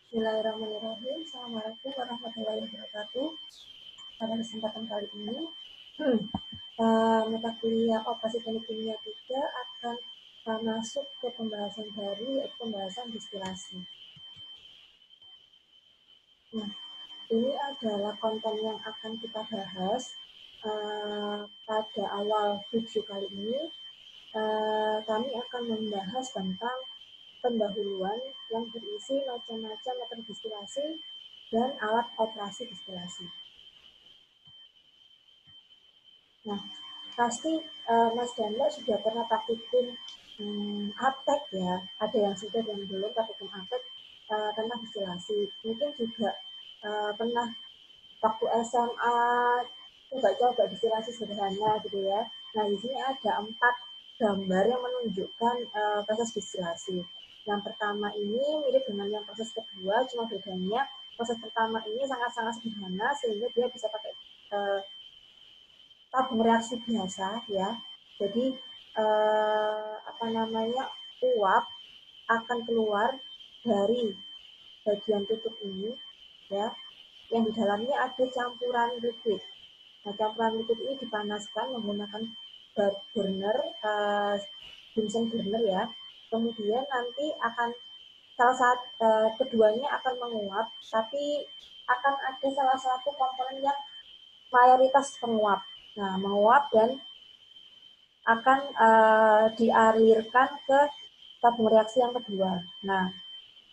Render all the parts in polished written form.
Bismillahirrahmanirrahim. Assalamualaikum warahmatullahi wabarakatuh. Pada kesempatan kali ini, mata kuliah operasi teknik kimia 3 akan masuk ke pembahasan baru, yaitu pembahasan distilasi. Nah, ini adalah konten yang akan kita bahas pada awal video kali ini. Kami akan membahas tentang pendahuluan yang berisi macam-macam metode distilasi dan alat operasi distilasi. Nah, pasti Mas Danda sudah pernah praktikum aptek ya. Ada yang sudah dan belum praktikum aptek tentang distilasi. Mungkin juga pernah waktu SMA coba-coba distilasi sederhana gitu ya. Nah, di sini ada 4 gambar yang menunjukkan proses distilasi. Yang pertama ini mirip dengan yang proses kedua, cuma bedanya proses pertama ini sangat-sangat sederhana sehingga dia bisa pakai tabung reaksi biasa ya. Jadi uap akan keluar dari bagian tutup ini ya, yang di dalamnya ada campuran liquid. Nah, campuran liquid ini dipanaskan menggunakan burner, Bunsen burner ya. Kemudian nanti akan keduanya akan menguap, tapi akan ada salah satu komponen yang mayoritas penguap. Nah, menguap dan akan dialirkan ke tabung reaksi yang kedua. Nah,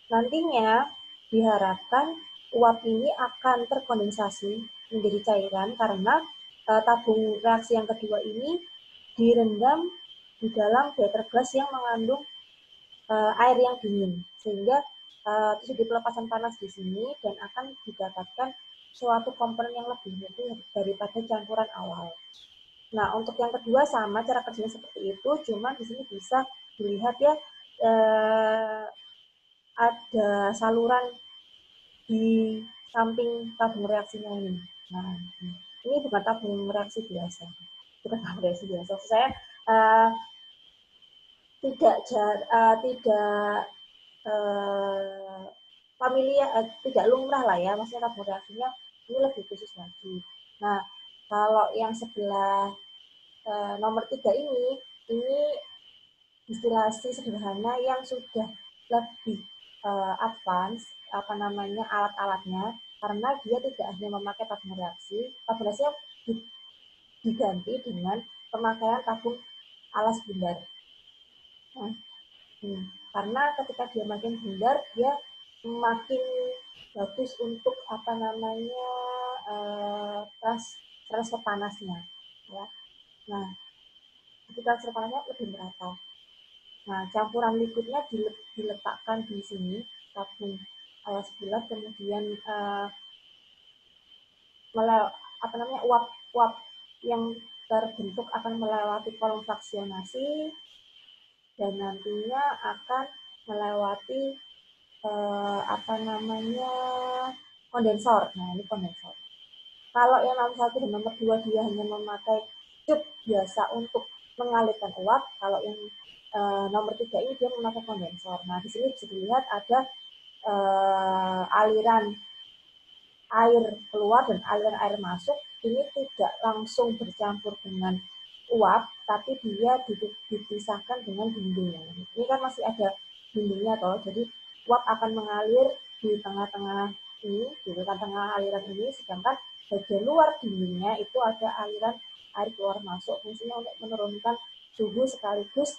nantinya diharapkan uap ini akan terkondensasi menjadi cairan karena tabung reaksi yang kedua ini direndam di dalam beaker glass yang mengandung air yang dingin, sehingga terjadi pelepasan panas di sini dan akan didapatkan suatu komponen yang lebih mudah daripada campuran awal. Nah, untuk yang kedua sama cara kerjanya seperti itu, cuma di sini bisa dilihat ya ada saluran di samping tabung reaksinya ini. Nah, ini bukan tabung reaksi biasa, bukan tabung reaksi biasa. Saya tidak familiar, tidak lumrah lah ya, maksudnya tabung reaksinya ini lebih khusus lagi. Nah, kalau yang sebelah nomor 3 ini distilasi sederhana yang sudah lebih advance alat-alatnya, karena dia tidak hanya memakai tabung reaksi diganti dengan pemakaian tabung alas bundar. Nah, karena ketika dia makin bundar, dia makin bagus untuk transfer panasnya ya. Nah, ketika transfer panasnya lebih merata. Nah, campuran liquidnya diletakkan di sini, tabung alas bulat, kemudian uap yang terbentuk akan melewati kolom fraksionasi dan nantinya akan melewati kondensor. Nah, ini kondensor. Kalau yang nomor 1 dan nomor 2 dia hanya memakai cup biasa untuk mengalirkan uap, kalau yang nomor 3 ini dia memakai kondensor. Nah, di sini bisa dilihat ada aliran air keluar dan aliran air masuk. Ini tidak langsung bercampur dengan uap, tapi dia dipisahkan dengan dinding. Ini kan masih ada dindingnya toh, jadi uap akan mengalir di tengah-tengah ini, di tengah-tengah aliran ini, sedangkan bagian luar dindingnya itu ada aliran air keluar masuk, fungsinya untuk menurunkan suhu sekaligus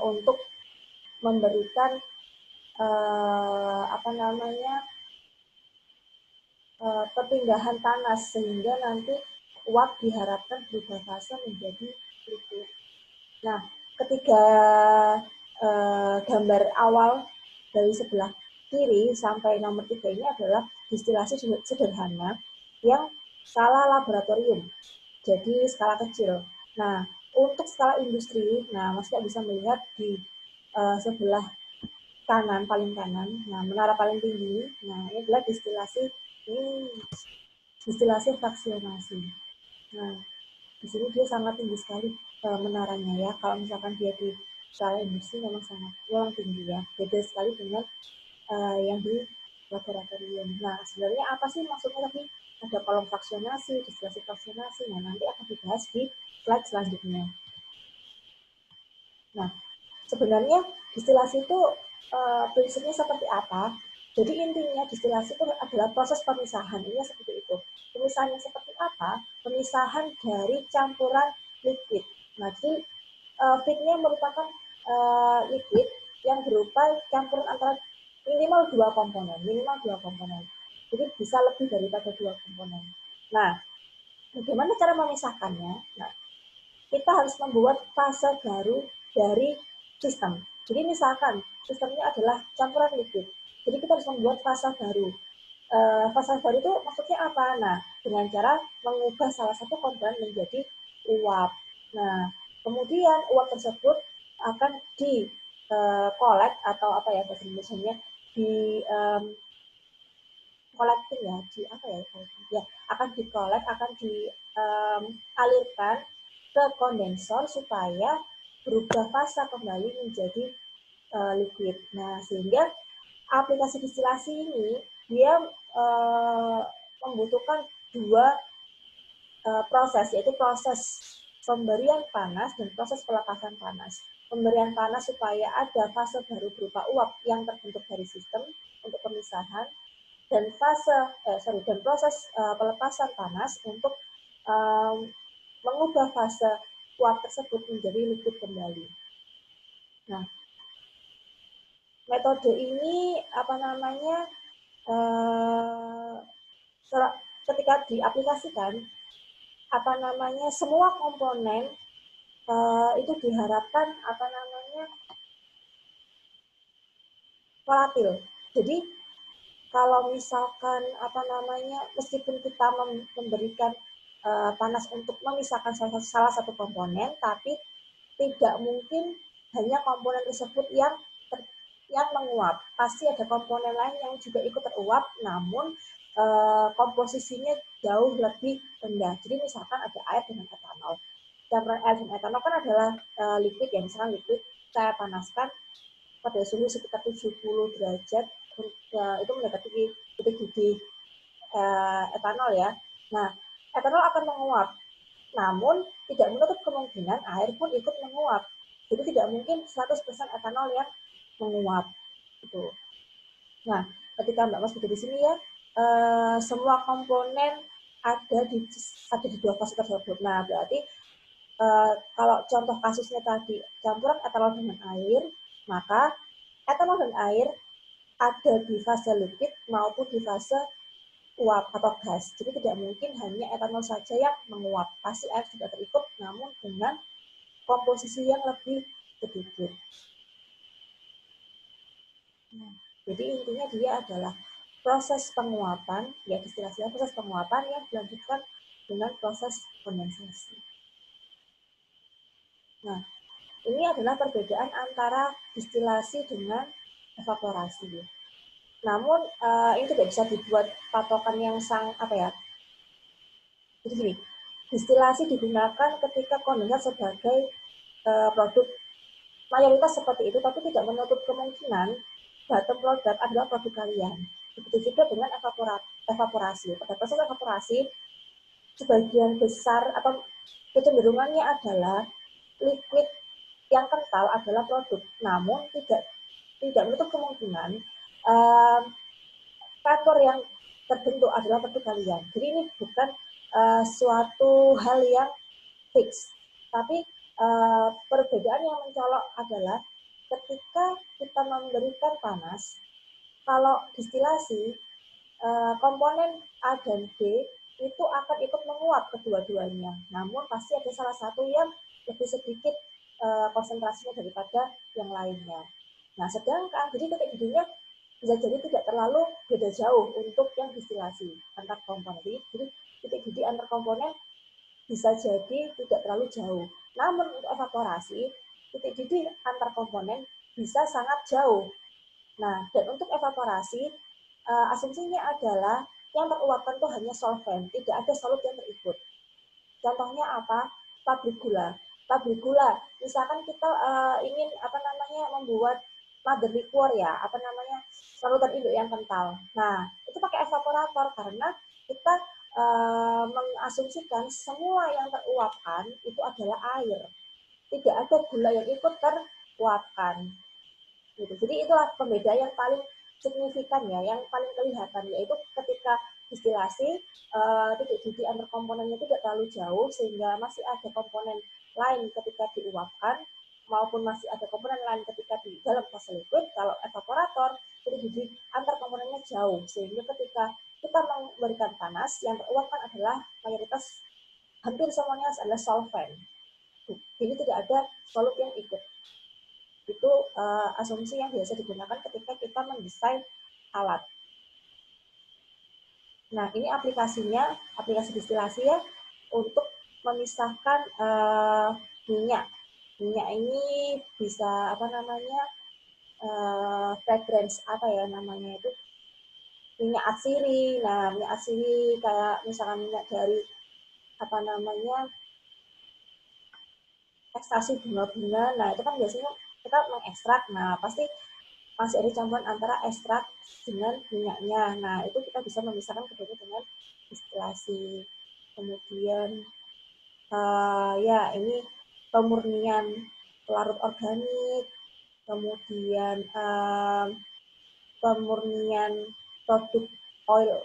untuk memberikan perpindahan panas sehingga nanti uap diharapkan berubah fase menjadi liquid. Nah, ketiga gambar awal dari sebelah kiri sampai nomor 3 ini adalah distilasi sederhana yang skala laboratorium, jadi skala kecil. Nah, untuk skala industri, nah Mas bisa melihat di sebelah kanan, paling kanan, nah menara paling tinggi, nah ini adalah distilasi fraksionasi. Nah, di sini dia sangat tinggi sekali menaranya ya. Kalau misalkan dia di skala industri memang sangat tinggi ya. Beda sekali dengan yang di laboratorium. Nah, sebenarnya apa sih maksudnya tadi? Ada kolom fraksionasi, distilasi fraksionasi. Nah, nanti akan dibahas di slide selanjutnya. Nah, sebenarnya distilasi itu prinsipnya seperti apa? Jadi intinya distilasi itu adalah proses pemisahan. Ini seperti itu. Pemisahannya seperti apa? Pemisahan dari campuran liquid. Nah, jadi feednya merupakan liquid yang berupa campuran antara minimal dua komponen. Jadi bisa lebih daripada dua komponen. Nah, bagaimana cara memisahkannya? Nah, kita harus membuat fase baru dari sistem. Jadi misalkan sistemnya adalah campuran liquid. Jadi kita harus membuat fase baru. Fase baru itu maksudnya apa? Nah, dengan cara mengubah salah satu komponen menjadi uap. Nah, kemudian uap tersebut akan di collect atau apa ya bahasa Indonesia-nya di collecting ya, di apa ya? Ya, akan di collect, akan dialirkan ke kondensor supaya berubah fase kembali menjadi liquid. Nah, sehingga aplikasi distilasi ini dia membutuhkan dua proses, yaitu proses pemberian panas dan proses pelepasan panas. Pemberian panas supaya ada fase baru berupa uap yang terbentuk dari sistem untuk pemisahan, dan proses pelepasan panas untuk mengubah fase uap tersebut menjadi liquid kembali. Nah, metode ini apa namanya ketika diaplikasikan apa namanya semua komponen itu diharapkan apa namanya volatil. Jadi kalau misalkan apa namanya meskipun kita memberikan panas untuk memisahkan salah satu komponen, tapi tidak mungkin hanya komponen tersebut yang menguap. Pasti ada komponen lain yang juga ikut teruap, namun komposisinya jauh lebih rendah. Jadi misalkan ada air dengan etanol. Campuran air dan etanol kan adalah liquid ya, misalkan liquid saya panaskan pada suhu sekitar 70 derajat itu mendapati titik didih etanol ya. Nah, etanol akan menguap, namun tidak menutup kemungkinan air pun ikut menguap. Jadi tidak mungkin 100% etanol yang menguap. Gitu. Nah, ketika Mbak Mas di sini ya, semua komponen ada di dua fase tersebut. Nah, berarti kalau contoh kasusnya tadi campuran etanol dengan air, maka etanol dan air ada di fase liquid maupun di fase uap atau gas. Jadi tidak mungkin hanya etanol saja yang menguap. Pasti air juga terikut, namun dengan komposisi yang lebih sedikit. Nah, jadi intinya dia adalah proses penguapan, ya istilahnya proses penguapan yang dilanjutkan dengan proses kondensasi. Nah, ini adalah perbedaan antara distilasi dengan evaporasi. Namun ini tidak bisa dibuat patokan yang apa ya? Jadi gini, distilasi digunakan ketika kondensat sebagai produk mayoritas seperti itu, tapi tidak menutup kemungkinan bottom product adalah produk kalian. Begitu juga dengan evaporasi. Pada proses evaporasi, sebagian besar atau kecenderungannya adalah liquid yang kental adalah produk, namun tidak menutup kemungkinan vapor yang terbentuk adalah produk kalian. Jadi ini bukan suatu hal yang fix, tapi perbedaan yang mencolok adalah ketika kita memberikan panas, kalau distilasi komponen A dan B itu akan ikut menguap kedua-duanya. Namun pasti ada salah satu yang lebih sedikit konsentrasinya daripada yang lainnya. Nah, sedangkan jadi titik didihnya bisa jadi tidak terlalu beda jauh untuk yang distilasi antar komponen. Jadi titik didih antar komponen bisa jadi tidak terlalu jauh. Namun untuk evaporasi, titik didih antar komponen bisa sangat jauh. Nah, dan untuk evaporasi, asumsinya adalah yang teruapkan itu hanya solvent, tidak ada solut yang terikut. Contohnya apa? Pabrik gula. Pabrik gula, misalkan kita ingin apa namanya membuat mother liquor ya, apa namanya larutan induk yang kental. Nah, itu pakai evaporator karena kita mengasumsikan semua yang teruapkan itu adalah air. Tidak ada gula yang ikut teruapkan. Gitu. Jadi itulah pembeda yang paling signifikan ya, yang paling kelihatan, yaitu ketika distilasi titik didih antar komponennya tidak terlalu jauh sehingga masih ada komponen lain ketika diuapkan maupun masih ada komponen lain ketika di dalam fase liquid. Kalau evaporator titik didih antar komponennya jauh sehingga ketika kita memberikan panas yang teruapkan adalah mayoritas hampir semuanya adalah solvent. Jadi tidak ada solut yang ikut. Itu asumsi yang biasa digunakan ketika kita mendesain alat. Nah, ini aplikasinya, aplikasi distilasi ya, untuk memisahkan minyak. Minyak ini bisa apa namanya, fragrance apa ya namanya itu, minyak atsiri. Nah, minyak atsiri kayak misalkan minyak dari apa namanya, ekstraksi bunga-bunga. Nah, itu kan biasanya kita mengekstrak. Nah, pasti masih ada campuran antara ekstrak dengan minyaknya. Nah, itu kita bisa memisahkan keduanya dengan distilasi. Kemudian ya ini pemurnian larut organik, kemudian pemurnian produk oil,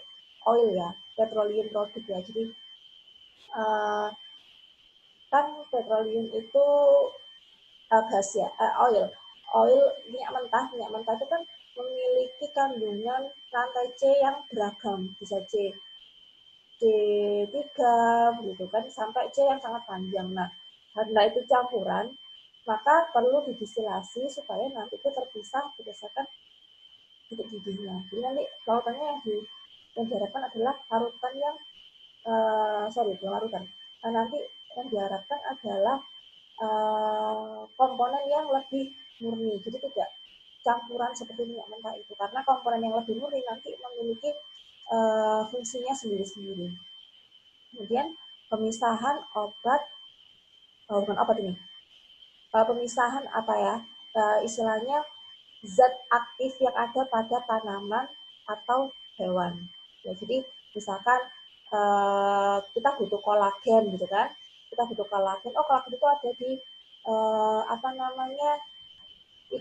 oil ya, petroleum produk ya. Jadi kan petroleum itu gas ya, oil minyak mentah itu kan memiliki kandungan rantai C yang beragam, bisa C3 gitu kan sampai C yang sangat panjang. Nah, karena itu campuran, maka perlu didistilasi supaya nanti itu terpisah berdasarkan titik didihnya. Jadi nanti larutannya yang diharapkan adalah larutan yang bukan larutan. Nah, nanti yang diharapkan adalah komponen yang lebih murni. Jadi tidak campuran seperti minyak mentah itu, karena komponen yang lebih murni nanti memiliki fungsinya sendiri-sendiri. Kemudian pemisahan obat, bukan obat ini, pemisahan apa ya, istilahnya zat aktif yang ada pada tanaman atau hewan. Ya, jadi misalkan kita butuh kolagen gitu kan, kita butuh kolagen, oh kolagen itu ada di apa namanya,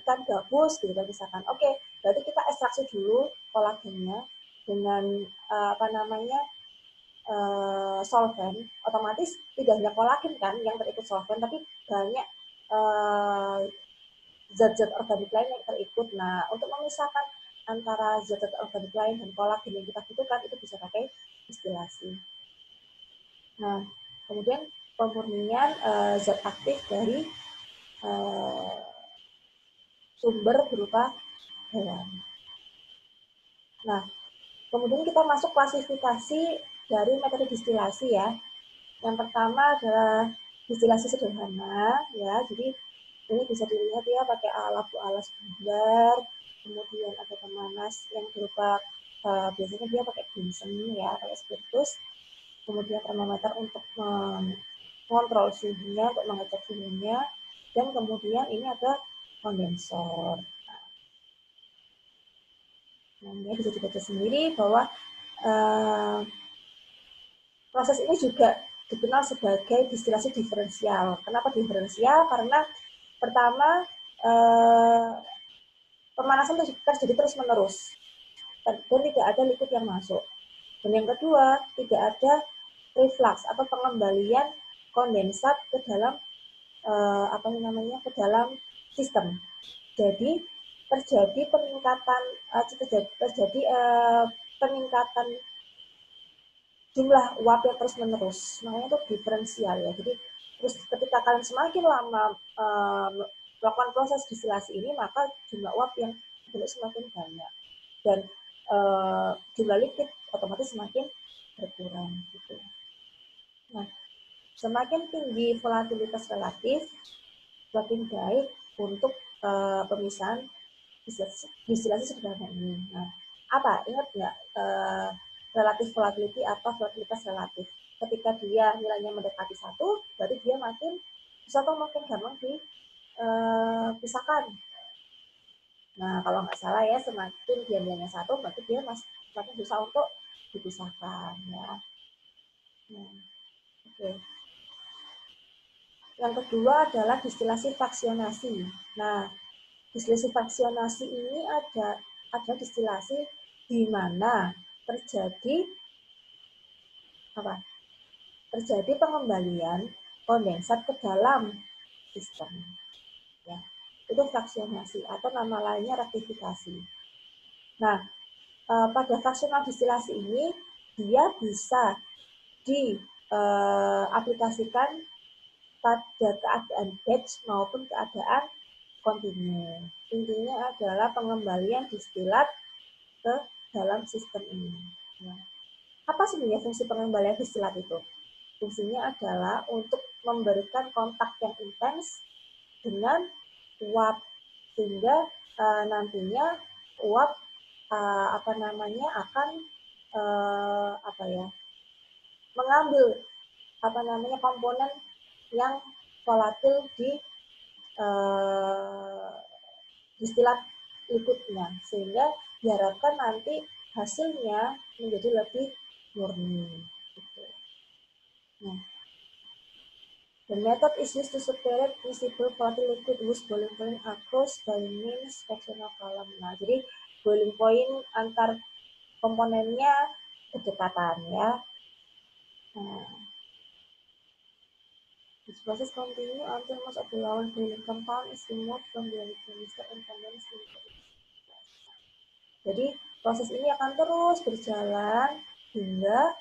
ikan gabus gitu kan misalkan. Oke, berarti kita ekstraksi dulu kolagennya dengan apa namanya, solvent, otomatis tidak hanya kolagen kan yang terikut solvent, tapi banyak zat-zat organik lain yang terikut. Nah, untuk memisahkan antara zat-zat organik lain dan kolagen yang kita butuhkan itu bisa pakai distilasi. Nah, kemudian pemurnian zat aktif dari sumber berupa hewan. Nah, kemudian kita masuk klasifikasi dari metode distilasi ya. Yang pertama adalah distilasi sederhana ya. Jadi ini bisa dilihat ya pakai alas bundar, kemudian ada pemanas yang berupa biasanya dia pakai Bunsen ya, pakai spiritus, kemudian termometer untuk mengontrol suhunya, untuk mengecek suhunya, dan kemudian ini ada kondensor. Nah, ini bisa dibaca sendiri bahwa proses ini juga dikenal sebagai distilasi diferensial. Kenapa diferensial? Karena pertama pemanasan terjadi terus-menerus dan tidak ada liquid yang masuk. Dan yang kedua, tidak ada reflux atau pengembalian kondensat ke dalam apa namanya, ke dalam sistem. Jadi terjadi peningkatan peningkatan jumlah uap yang terus menerus, makanya itu diferensial ya. Jadi terus ketika kalian semakin lama melakukan proses distilasi ini, maka jumlah uap yang dibentuk semakin banyak dan jumlah liquid otomatis semakin berkurang gitu. Nah, semakin tinggi volatilitas relatif, semakin baik untuk pemisahan distilasi sederhana ini. Nah, apa? Ingat nggak relatif volatility atau volatilitas relatif? Ketika dia nilainya mendekati 1, berarti dia makin bisa atau makin gampang dipisahkan. Nah, kalau nggak salah ya, semakin dia nilainya 1, berarti dia semakin susah untuk dipisahkan ya. Nah, oke. Yang kedua adalah distilasi fraksionasi. Nah, distilasi fraksionasi ini ada distilasi di mana terjadi apa? Terjadi pengembalian kondensat ke dalam sistem. Ya, itu fraksionasi atau nama lainnya rektifikasi. Nah, pada fraksional distilasi ini dia bisa diaplikasikan pada keadaan batch maupun keadaan kontinu. Intinya adalah pengembalian distilat ke dalam sistem ini. Nah, apa sebenarnya fungsi pengembalian distilat itu? Fungsinya adalah untuk memberikan kontak yang intens dengan uap sehingga nantinya uap akan mengambil komponen yang volatil di distilat liquidnya sehingga diharapkan nanti hasilnya menjadi lebih murni. Gitu. Nah, the method is used to separate miscible volatile liquid whose boiling point across by means fractional column. Nah, jadi boiling point antar komponennya berdekatan ya. Nah, this process continue until most of the lower boiling compound is removed from the canister and condensed into it. Jadi proses ini akan terus berjalan hingga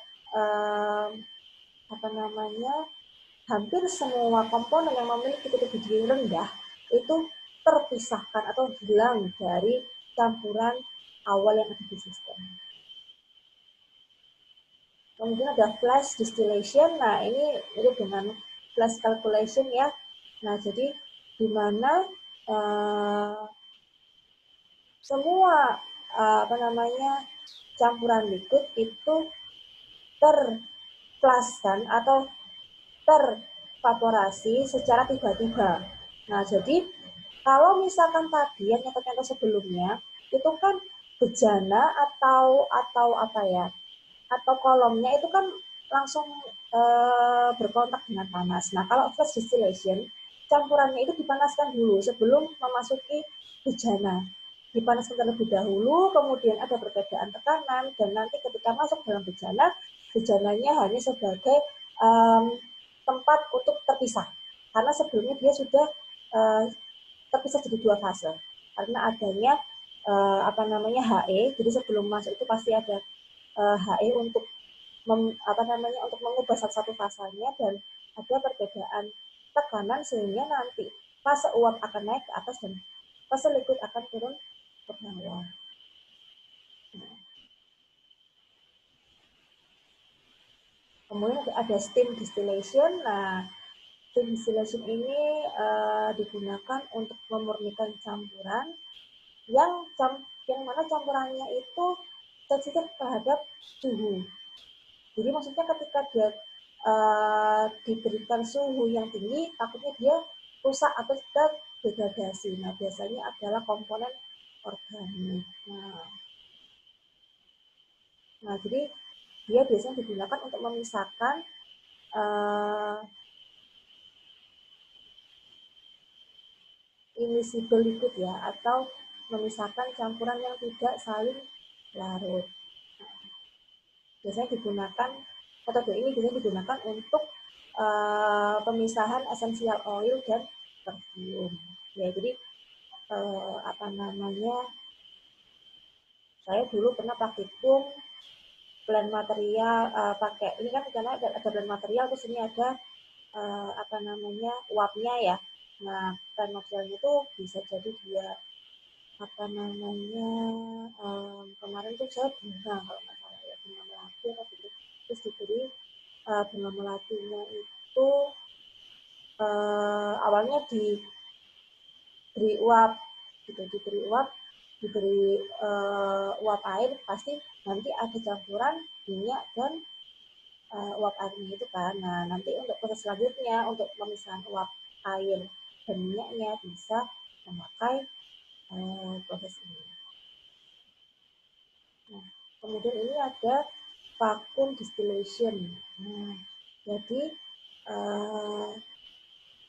hampir semua komponen yang memiliki titik bididari rendah itu terpisahkan atau hilang dari campuran awal yang ada di sistem. Kemudian ada flash distillation. Nah, ini mirip dengan flash calculation ya. Nah, jadi di mana semua campuran liquid itu terplaskan atau tervaporasi secara tiba-tiba. Nah, jadi kalau misalkan tadi yang nyata-nyata sebelumnya itu kan bejana atau kolomnya itu kan langsung berkontak dengan panas. Nah, kalau flash distillation campurannya itu dipanaskan dulu sebelum memasuki bejana. Dipanaskan terlebih dahulu, kemudian ada perbedaan tekanan, dan nanti ketika masuk dalam bejana, bejananya hanya sebagai tempat untuk terpisah. Karena sebelumnya dia sudah terpisah jadi 2 fase. Karena adanya HE, jadi sebelum masuk itu pasti ada HE untuk untuk mengubah satu-satu fasanya, dan ada perbedaan tekanan sehingga nanti fase uap akan naik ke atas dan fase liquid akan turun ke bawah. Kemudian ada steam distillation. Nah, steam distillation ini digunakan untuk memurnikan campuran yang mana campurannya itu sensitif terhadap suhu. Jadi maksudnya ketika dia diberikan suhu yang tinggi, takutnya dia rusak atau tidak degradasi. Nah, biasanya adalah komponen organik. Nah, jadi dia biasanya digunakan untuk memisahkan immiscible liquid ya, atau memisahkan campuran yang tidak saling larut. Biasanya digunakan, metode ini biasanya digunakan untuk pemisahan essential oil dan perfume. Ya, jadi saya dulu pernah praktikum blend material pakai ini kan karena ada blend material, terus ini ada uapnya ya. Nah, blend material itu bisa jadi dia kemarin tuh saya bunga kalau nggak salah ya, bunga melati atau gitu, terus diberi bunga melatinya itu awalnya diberi uap gitu, diberi uap air, pasti nanti ada campuran minyak dan uap airnya itu kan. Nah, nanti untuk proses selanjutnya untuk pemisahan uap air dan minyaknya bisa memakai proses ini. Nah, kemudian ini ada vacuum distillation. Nah, jadi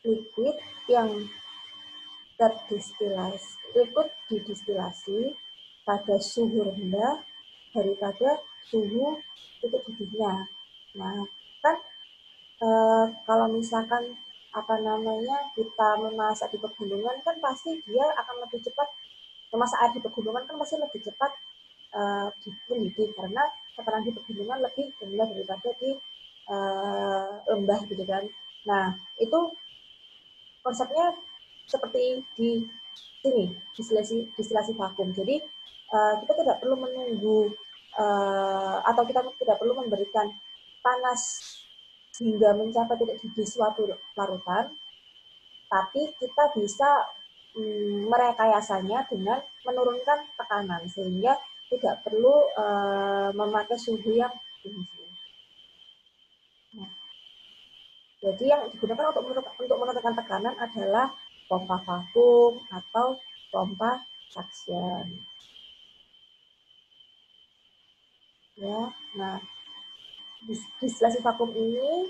liquid yang liquid didistilasi pada suhu rendah daripada suhu titik didihnya. Nah, kan kalau misalkan kita memasak di pegunungan kan pasti dia akan lebih cepat, memasak air di pegunungan kan pasti lebih cepat mendidih karena tekanan di pegunungan lebih rendah daripada di lembah gitu kan. Nah, itu konsepnya seperti di sini, distilasi vakum. Jadi kita tidak perlu menunggu atau kita tidak perlu memberikan panas hingga mencapai titik didih suatu larutan, tapi kita bisa merekayasanya dengan menurunkan tekanan sehingga tidak perlu memakai suhu yang tinggi. Nah, jadi yang digunakan untuk menurunkan tekanan adalah pompa vakum atau pompa suction. Ya, nah distilasi vakum ini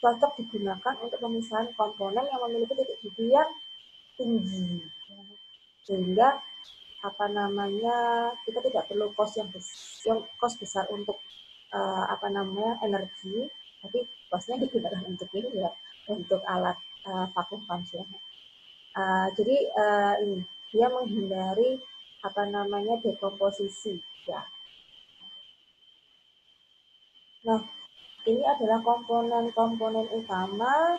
cocok digunakan untuk pemisahan komponen yang memiliki titik didih yang tinggi, sehingga kita tidak perlu cost besar untuk energi, tapi costnya digunakan untuk ini ya, untuk alat vakum pump ya. Jadi ini dia menghindari dekomposisi ya. Nah, ini adalah komponen-komponen utama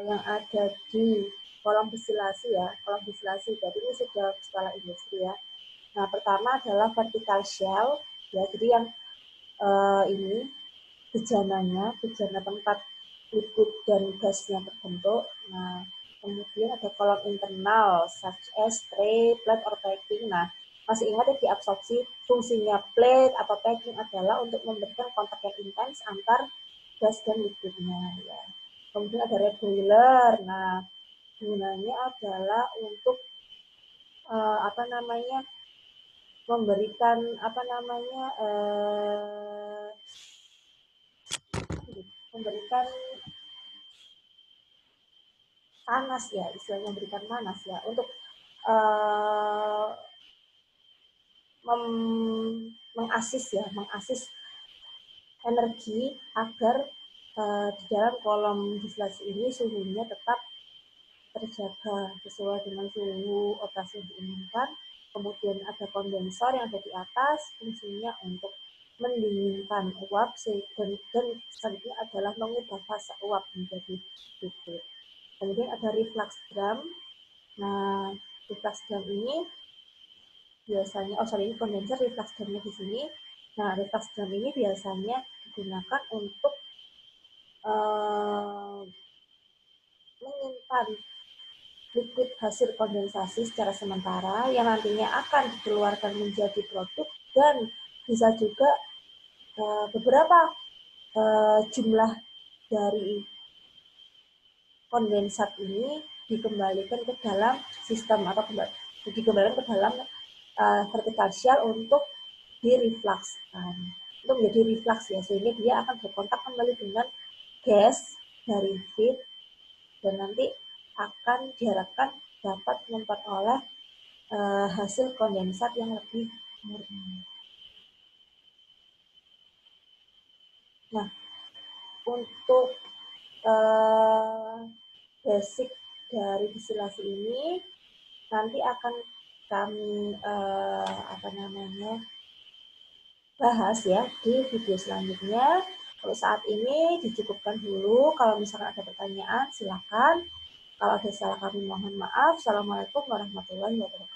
yang ada di kolom distilasi ya. Kolom distilasi, jadi ini sudah skala industri ya. Nah, pertama adalah vertical shell ya. Jadi yang ini bejana tempat liquid dan gasnya terbentuk. Nah, kemudian ada kolom internal such as tray, plate, or packing. Nah, masih ingat ya, diabsorpsi fungsinya plate atau packing adalah untuk memberikan kontak yang intens antar gas dan liquidnya ya. Kemudian ada red boiler. Nah, gunanya adalah untuk memberikan memberikan panas ya, istilahnya memberikan panas ya, untuk mengasis energi agar di dalam kolom distilasi ini suhunya tetap terjaga sesuai dengan suhu operasi yang diinginkan. Kemudian ada kondensor yang ada di atas, fungsinya untuk mendinginkan uap, dan selanjutnya adalah mengubah fase uap menjadi liquid. Kemudian ada reflux drum. Nah, reflux drum ini biasanya, ini kondenser, reflux drumnya di sini. Nah, reflux drum ini biasanya digunakan untuk menyimpan liquid hasil kondensasi secara sementara yang nantinya akan dikeluarkan menjadi produk, dan bisa juga beberapa jumlah dari kondensat ini dikembalikan ke dalam sistem atau dikembalikan ke dalam vertical shell untuk direfluxkan, untuk menjadi reflux ya, sehingga dia akan berkontak kembali dengan gas dari feed dan nanti akan diharapkan dapat memperoleh hasil kondensat yang lebih murni. Nah, untuk basic dari distilasi ini nanti akan kami bahas ya di video selanjutnya. Kalau saat ini dicukupkan dulu. Kalau misalkan ada pertanyaan, silakan. Kalau ada salah kami mohon maaf. Assalamualaikum warahmatullahi wabarakatuh.